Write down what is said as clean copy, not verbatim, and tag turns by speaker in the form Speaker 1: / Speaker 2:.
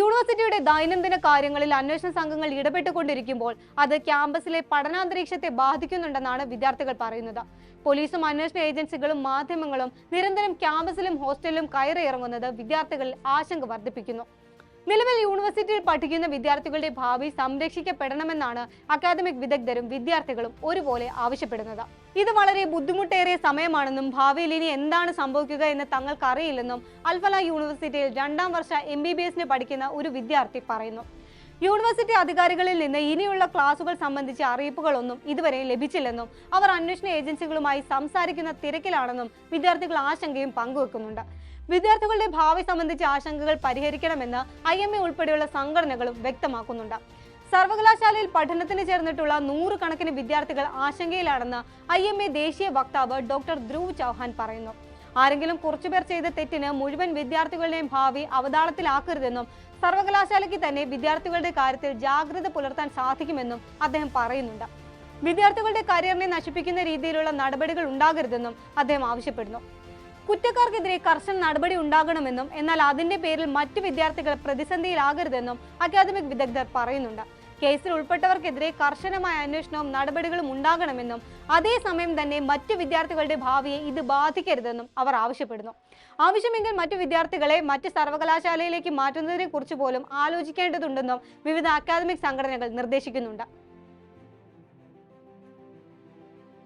Speaker 1: യൂണിവേഴ്സിറ്റിയുടെ ദൈനംദിന കാര്യങ്ങളിൽ അന്വേഷണ സംഘങ്ങൾ ഇടപെട്ടുകൊണ്ടിരിക്കുമ്പോൾ അത് ക്യാമ്പസിലെ പഠനാന്തരീക്ഷത്തെ ബാധിക്കുന്നുണ്ടെന്നാണ് വിദ്യാർത്ഥികൾ പറയുന്നത്. പോലീസും അന്വേഷണ ഏജൻസികളും മാധ്യമങ്ങളും നിരന്തരം ക്യാമ്പസിലും ഹോസ്റ്റലിലും കയറിയിറങ്ങുന്നത് വിദ്യാർത്ഥികളിൽ ആശങ്ക വർദ്ധിപ്പിക്കുന്നു. നിലവിൽ യൂണിവേഴ്സിറ്റിയിൽ പഠിക്കുന്ന വിദ്യാർത്ഥികളുടെ ഭാവി സംരക്ഷിക്കപ്പെടണമെന്നാണ് അക്കാദമിക് വിദഗ്ധരും വിദ്യാർത്ഥികളും ഒരുപോലെ ആവശ്യപ്പെടുന്നത്. ഇത് വളരെ ബുദ്ധിമുട്ടേറിയ സമയമാണെന്നും ഭാവിയിൽ ഇനി എന്താണ് സംഭവിക്കുക എന്ന് തങ്ങൾക്കറിയില്ലെന്നും അൽഫല യൂണിവേഴ്സിറ്റിയിൽ 2ാം വർഷ MBBS പഠിക്കുന്ന ഒരു വിദ്യാർത്ഥി പറയുന്നു. യൂണിവേഴ്സിറ്റി അധികാരികളിൽ നിന്ന് ഇനിയുള്ള ക്ലാസുകൾ സംബന്ധിച്ച അറിയിപ്പുകളൊന്നും ഇതുവരെ ലഭിച്ചില്ലെന്നും അവർ അന്വേഷണ ഏജൻസികളുമായി സംസാരിക്കുന്ന തിരക്കിലാണെന്നും വിദ്യാർത്ഥികൾ ആശങ്കയും പങ്കുവെക്കുന്നുണ്ട്. വിദ്യാർത്ഥികളുടെ ഭാവി സംബന്ധിച്ച ആശങ്കകൾ പരിഹരിക്കണമെന്ന് IMA ഉൾപ്പെടെയുള്ള സംഘടനകളും വ്യക്തമാക്കുന്നുണ്ട്. സർവകലാശാലയിൽ പഠനത്തിന് ചേർന്നിട്ടുള്ള 100 കണക്കിന് വിദ്യാർത്ഥികൾ ആശങ്കയിലാണെന്ന് IMA ദേശീയ വക്താവ് ഡോക്ടർ ധ്രുവ് ചൗഹാൻ പറയുന്നു. ആരെങ്കിലും കുറച്ചുപേർ ചെയ്ത തെറ്റിന് മുഴുവൻ വിദ്യാർത്ഥികളുടെയും ഭാവി അവതാളത്തിലാക്കരുതെന്നും സർവകലാശാലയ്ക്ക് തന്നെ വിദ്യാർത്ഥികളുടെ കാര്യത്തിൽ ജാഗ്രത പുലർത്താൻ സാധിക്കുമെന്നും അദ്ദേഹം പറയുന്നുണ്ട്. വിദ്യാർത്ഥികളുടെ കരിയറിനെ നശിപ്പിക്കുന്ന രീതിയിലുള്ള നടപടികൾ ഉണ്ടാകരുതെന്നും അദ്ദേഹം ആവശ്യപ്പെടുന്നു. കുറ്റക്കാർക്കെതിരെ കർശന നടപടി ഉണ്ടാകണമെന്നും എന്നാൽ അതിന്റെ പേരിൽ മറ്റു വിദ്യാർത്ഥികൾ പ്രതിസന്ധിയിലാകരുതെന്നും അക്കാദമിക് വിദഗ്ധർ പറയുന്നുണ്ട്. കേസിൽ ഉൾപ്പെട്ടവർക്കെതിരെ കർശനമായ അന്വേഷണവും നടപടികളും ഉണ്ടാകണമെന്നും അതേസമയം തന്നെ മറ്റു വിദ്യാർത്ഥികളുടെ ഭാവിയെ ഇത് ബാധിക്കരുതെന്നും അവർ ആവശ്യപ്പെടുന്നു. ആവശ്യമെങ്കിൽ മറ്റു വിദ്യാർത്ഥികളെ മറ്റ് സർവകലാശാലയിലേക്ക് മാറ്റുന്നതിനെ കുറിച്ച് പോലും ആലോചിക്കേണ്ടതുണ്ടെന്നും വിവിധ അക്കാദമിക് സംഘടനകൾ നിർദ്ദേശിക്കുന്നുണ്ട്.